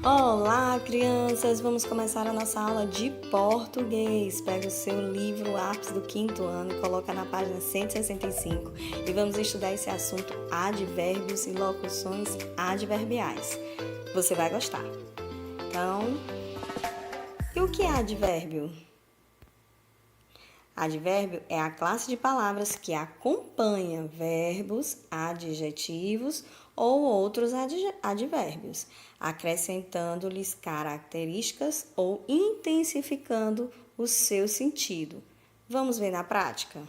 Olá, crianças! Vamos começar a nossa aula de português. Pega o seu livro Ápice do quinto ano e coloca na página 165 e vamos estudar esse assunto advérbios e locuções adverbiais. Você vai gostar. Então, e o que é advérbio? Advérbio é a classe de palavras que acompanha verbos, adjetivos ou outros advérbios, acrescentando-lhes características ou intensificando o seu sentido. Vamos ver na prática?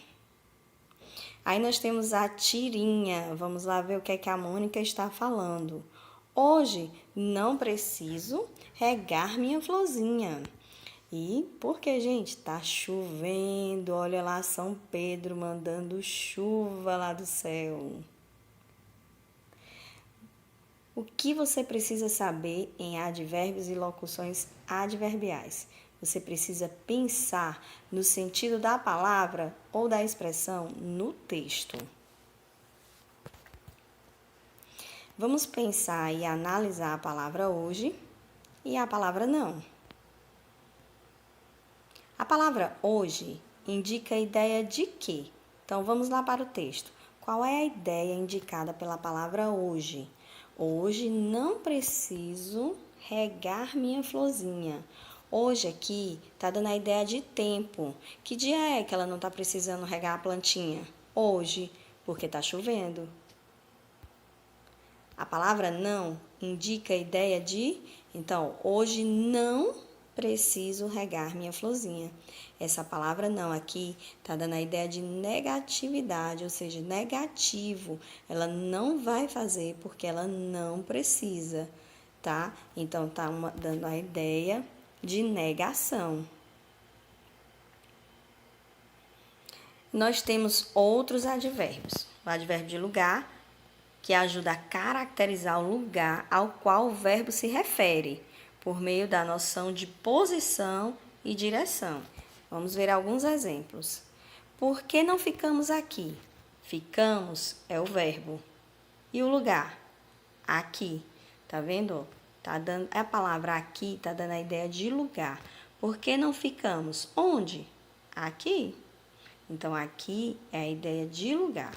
Aí nós temos a tirinha. Vamos lá ver o que é que a Mônica está falando. Hoje não preciso regar minha florzinha. E porque, gente, tá chovendo, olha lá São Pedro mandando chuva lá do céu. O que você precisa saber em advérbios e locuções adverbiais? Você precisa pensar no sentido da palavra ou da expressão no texto. Vamos pensar e analisar a palavra hoje e a palavra não. A palavra hoje indica a ideia de quê? Então, vamos lá para o texto. Qual é a ideia indicada pela palavra hoje? Hoje não preciso regar minha florzinha. Hoje aqui está dando a ideia de tempo. Que dia é que ela não está precisando regar a plantinha? Hoje, porque está chovendo. A palavra não indica a ideia de, então, hoje não preciso regar minha florzinha. Essa palavra não aqui está dando a ideia de negatividade, ou seja, negativo. Ela não vai fazer porque ela não precisa, tá? Então, está dando a ideia de negação. Nós temos outros advérbios. O advérbio de lugar, que ajuda a caracterizar o lugar ao qual o verbo se refere, por meio da noção de posição e direção. Vamos ver alguns exemplos. Por que não ficamos aqui? Ficamos é o verbo. E o lugar? Aqui. Tá vendo? Tá dando, a palavra aqui está dando a ideia de lugar. Por que não ficamos? Onde? Aqui. Então, aqui é a ideia de lugar.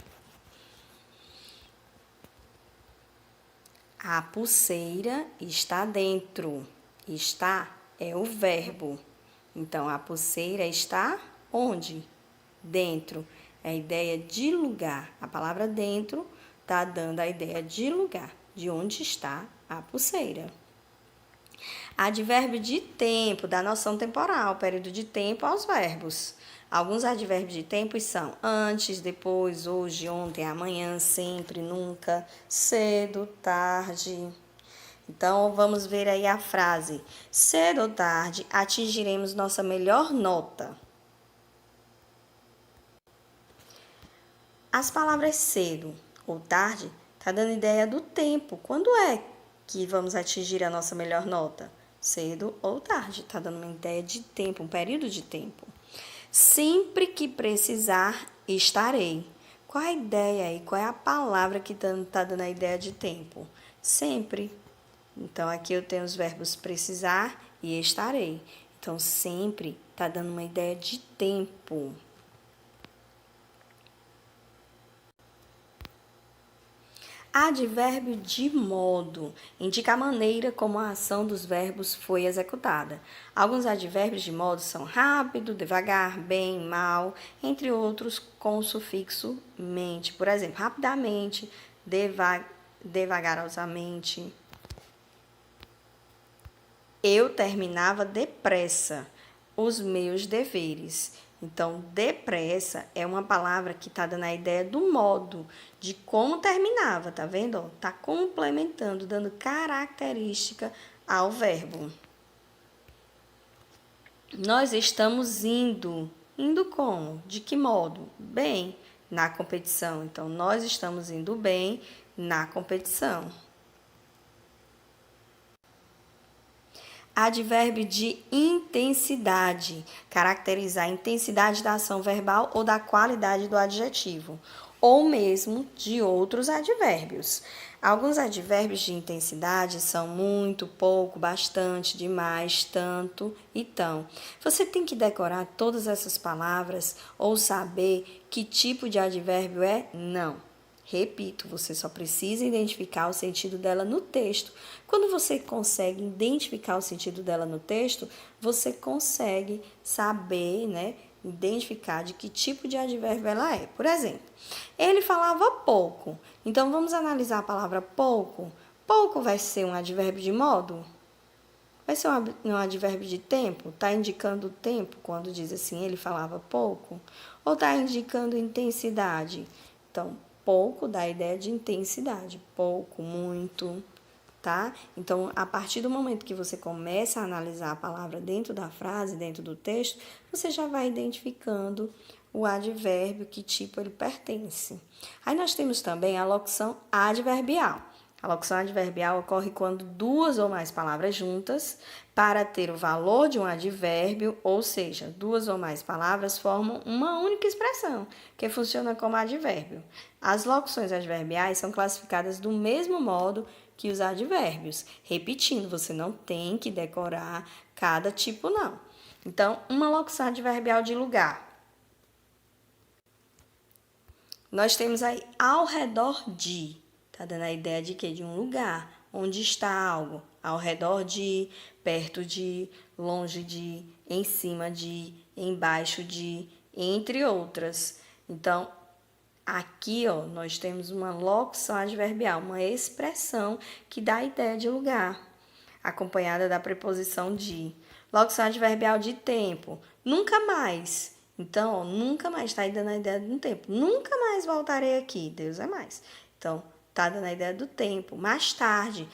A pulseira está dentro. Está é o verbo. Então, a pulseira está onde? Dentro. É a ideia de lugar. A palavra dentro está dando a ideia de lugar, de onde está a pulseira. Advérbio de tempo, da noção temporal, período de tempo aos verbos. Alguns advérbios de tempo são antes, depois, hoje, ontem, amanhã, sempre, nunca, cedo, tarde. Então, vamos ver aí a frase. Cedo ou tarde atingiremos nossa melhor nota. As palavras cedo ou tarde tá dando ideia do tempo. Quando é que vamos atingir a nossa melhor nota? Cedo ou tarde. Tá dando uma ideia de tempo, um período de tempo. Sempre que precisar, estarei. Qual a ideia aí? Qual é a palavra que está dando a ideia de tempo? Sempre. Então, aqui eu tenho os verbos precisar e estarei. Então, sempre está dando uma ideia de tempo. Advérbio de modo indica a maneira como a ação dos verbos foi executada. Alguns advérbios de modo são rápido, devagar, bem, mal, entre outros com o sufixo mente. Por exemplo, rapidamente, devagarosamente. Eu terminava depressa os meus deveres. Então, depressa é uma palavra que está dando a ideia do modo, de como terminava, tá vendo? Está complementando, dando característica ao verbo. Nós estamos indo. Indo como? De que modo? Bem, na competição. Então, nós estamos indo bem na competição. Advérbio de intensidade, caracterizar a intensidade da ação verbal ou da qualidade do adjetivo, ou mesmo de outros advérbios. Alguns advérbios de intensidade são muito, pouco, bastante, demais, tanto e tão. Você tem que decorar todas essas palavras ou saber que tipo de advérbio é? Não. Repito, você só precisa identificar o sentido dela no texto. Quando você consegue identificar o sentido dela no texto, você consegue saber, né, identificar de que tipo de advérbio ela é. Por exemplo, ele falava pouco. Então, vamos analisar a palavra pouco. Pouco vai ser um advérbio de modo? Vai ser um advérbio de tempo? Está indicando o tempo quando diz assim, ele falava pouco? Ou está indicando intensidade? Então, pouco dá a ideia de intensidade. Pouco, muito, tá? Então, a partir do momento que você começa a analisar a palavra dentro da frase, dentro do texto, você já vai identificando o advérbio, que tipo ele pertence. Aí nós temos também a locução adverbial. A locução adverbial ocorre quando duas ou mais palavras juntas para ter o valor de um advérbio, ou seja, duas ou mais palavras formam uma única expressão, que funciona como advérbio. As locuções adverbiais são classificadas do mesmo modo que os advérbios. Repetindo, você não tem que decorar cada tipo, não. Então, uma locução adverbial de lugar. Nós temos aí ao redor de. Tá dando a ideia de quê? De um lugar. Onde está algo? Ao redor de, perto de, longe de, em cima de, embaixo de, entre outras. Então, aqui, ó, nós temos uma locução adverbial, uma expressão que dá a ideia de lugar, acompanhada da preposição de. Locução adverbial de tempo, nunca mais. Então, ó, nunca mais está aí dando a ideia de um tempo. Nunca mais voltarei aqui, Deus é mais. Então, está dando a ideia do tempo. Mais tarde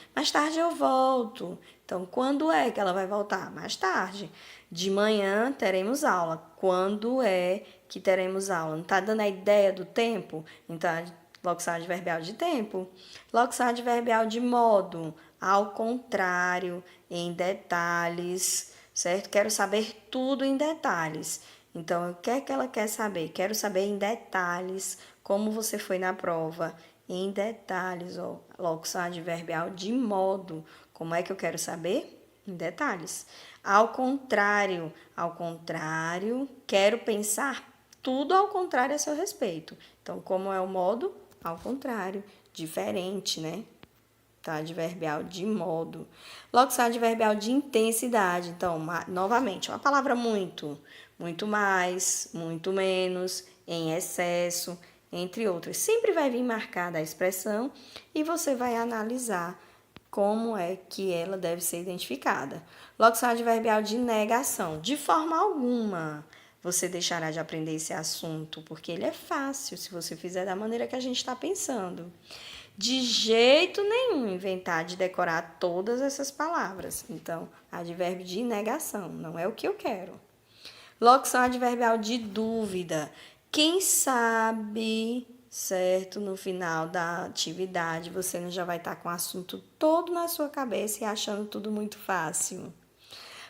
eu volto. Então, quando é que ela vai voltar? Mais tarde. De manhã teremos aula. Quando é que teremos aula? Não está dando a ideia do tempo? Então, locução adverbial de tempo. Locução adverbial de modo. Ao contrário, em detalhes, certo? Quero saber tudo em detalhes. Então, o que é que ela quer saber? Quero saber em detalhes como você foi na prova. Em detalhes, ó, locução adverbial de modo. Como é que eu quero saber? Em detalhes. Ao contrário, quero pensar tudo ao contrário a seu respeito. Então, como é o modo? Ao contrário, diferente, né? Tá? Adverbial de modo. Locução adverbial de intensidade. Então, novamente, uma palavra muito, muito mais, muito menos, em excesso, entre outras. Sempre vai vir marcada a expressão e você vai analisar como é que ela deve ser identificada. Locução adverbial de negação. De forma alguma você deixará de aprender esse assunto, porque ele é fácil se você fizer da maneira que a gente está pensando. De jeito nenhum inventar de decorar todas essas palavras. Então, advérbio de negação, não é o que eu quero. Locução adverbial de dúvida. Quem sabe, certo, no final da atividade, você não já vai estar com o assunto todo na sua cabeça e achando tudo muito fácil.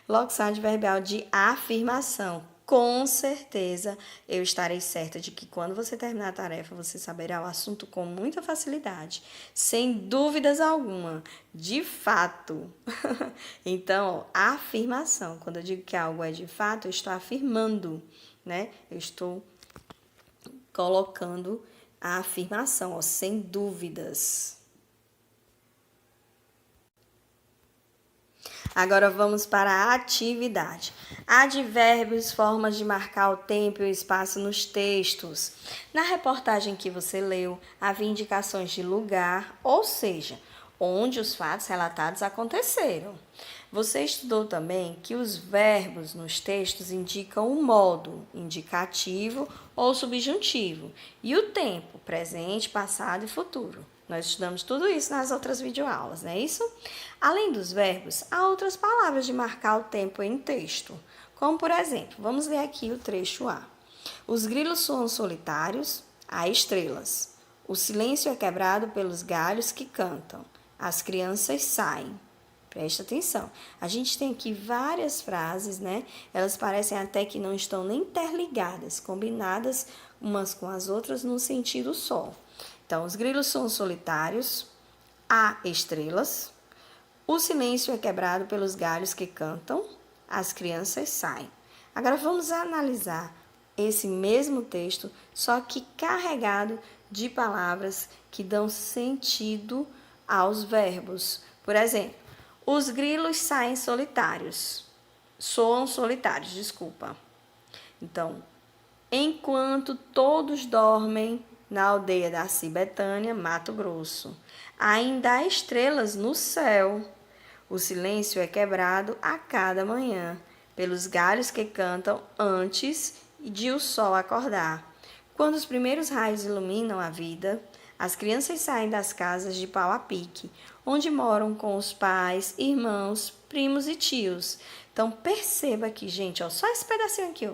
Locução adverbial de afirmação. Com certeza, eu estarei certa de que quando você terminar a tarefa, você saberá o assunto com muita facilidade, sem dúvidas alguma, de fato. Então, ó, afirmação. Quando eu digo que algo é de fato, eu estou afirmando, né? Eu estou colocando a afirmação, ó, sem dúvidas. Agora vamos para a atividade. Advérbios, formas de marcar o tempo e o espaço nos textos. Na reportagem que você leu, havia indicações de lugar, ou seja, onde os fatos relatados aconteceram. Você estudou também que os verbos nos textos indicam o modo, indicativo ou subjuntivo, e o tempo, presente, passado e futuro. Nós estudamos tudo isso nas outras videoaulas, não é isso? Além dos verbos, há outras palavras de marcar o tempo em texto. Como, por exemplo, vamos ler aqui o trecho A. Os grilos soam solitários, há estrelas. O silêncio é quebrado pelos galhos que cantam. As crianças saem. Presta atenção. A gente tem aqui várias frases, né? Elas parecem até que não estão nem interligadas, combinadas umas com as outras num sentido só. Então, os grilos são solitários, há estrelas. O silêncio é quebrado pelos galhos que cantam. As crianças saem. Agora vamos analisar esse mesmo texto, só que carregado de palavras que dão sentido aos verbos. Por exemplo, os grilos saem solitários. Soam solitários, desculpa. Então, enquanto todos dormem na aldeia da Betânia, Mato Grosso, ainda há estrelas no céu. O silêncio é quebrado a cada manhã pelos galhos que cantam antes de o sol acordar. Quando os primeiros raios iluminam a vida, as crianças saem das casas de pau a pique, onde moram com os pais, irmãos, primos e tios. Então, perceba aqui, gente, ó, só esse pedacinho aqui, ó.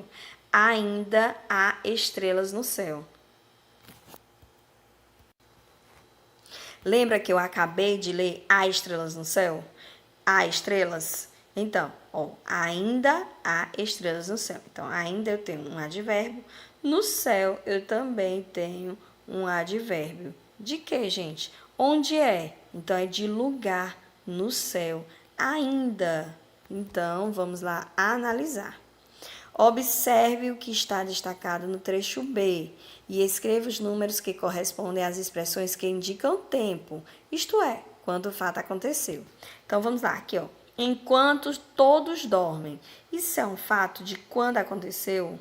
Ainda há estrelas no céu. Lembra que eu acabei de ler há estrelas no céu? Há estrelas? Então, ó, ainda há estrelas no céu. Então, ainda eu tenho um advérbio. No céu, eu também tenho um advérbio. De que, gente? Onde é? Então, é de lugar no céu. Ainda. Então, vamos lá analisar. Observe o que está destacado no trecho B e escreva os números que correspondem às expressões que indicam tempo, isto é, quando o fato aconteceu. Então, vamos lá, aqui, ó. Enquanto todos dormem. Isso é um fato de quando aconteceu?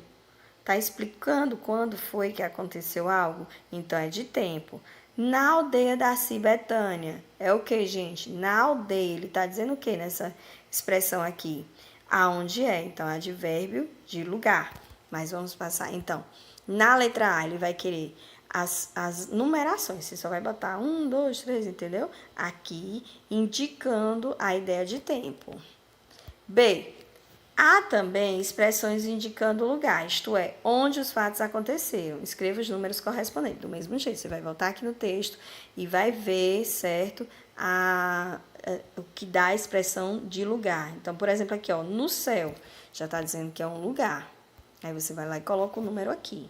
Está explicando quando foi que aconteceu algo? Então, é de tempo. Na aldeia da Betânia. É o que, gente? Na aldeia. Ele está dizendo o que nessa expressão aqui? Aonde é? Então, advérbio de lugar. Mas vamos passar, então. Na letra A, ele vai querer as numerações. Você só vai botar 1, 2, 3, entendeu? Aqui, indicando a ideia de tempo. B. Há também expressões indicando o lugar, isto é, onde os fatos aconteceram. Escreva os números correspondentes. Do mesmo jeito, você vai voltar aqui no texto e vai ver, certo, o que dá a expressão de lugar. Então, por exemplo, aqui, ó, no céu, já está dizendo que é um lugar. Aí você vai lá e coloca o número aqui.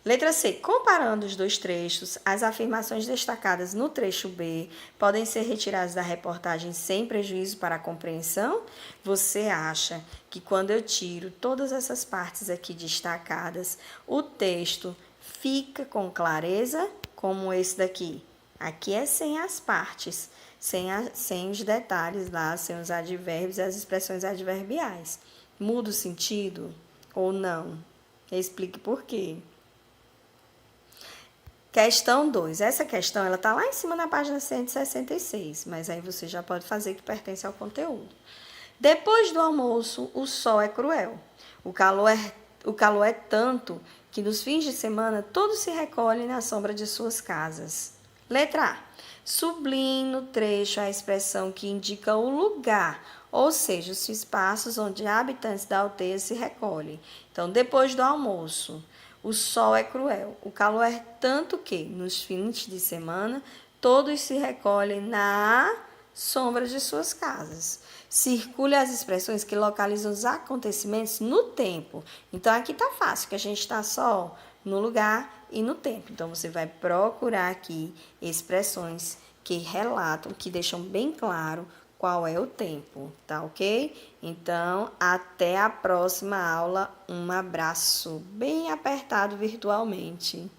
Letra C. Comparando os dois trechos, as afirmações destacadas no trecho B podem ser retiradas da reportagem sem prejuízo para a compreensão? Você acha que quando eu tiro todas essas partes aqui destacadas, o texto fica com clareza, como esse daqui? Aqui é sem as partes, sem os detalhes lá, sem os advérbios e as expressões adverbiais. Muda o sentido ou não? Explique por quê. Questão 2. Essa questão ela está lá em cima na página 166, mas aí você já pode fazer que pertence ao conteúdo. Depois do almoço, o sol é cruel. O calor é tanto que nos fins de semana todos se recolhem na sombra de suas casas. Letra A. Sublinhe no trecho a expressão que indica o lugar, ou seja, os espaços onde habitantes da aldeia se recolhem. Então, depois do almoço. O sol é cruel. O calor é tanto que, nos fins de semana, todos se recolhem na sombra de suas casas. Circule as expressões que localizam os acontecimentos no tempo. Então, aqui está fácil, que a gente está só no lugar e no tempo. Então, você vai procurar aqui expressões que relatam, que deixam bem claro qual é o tempo, tá ok? Então, até a próxima aula. Um abraço bem apertado virtualmente.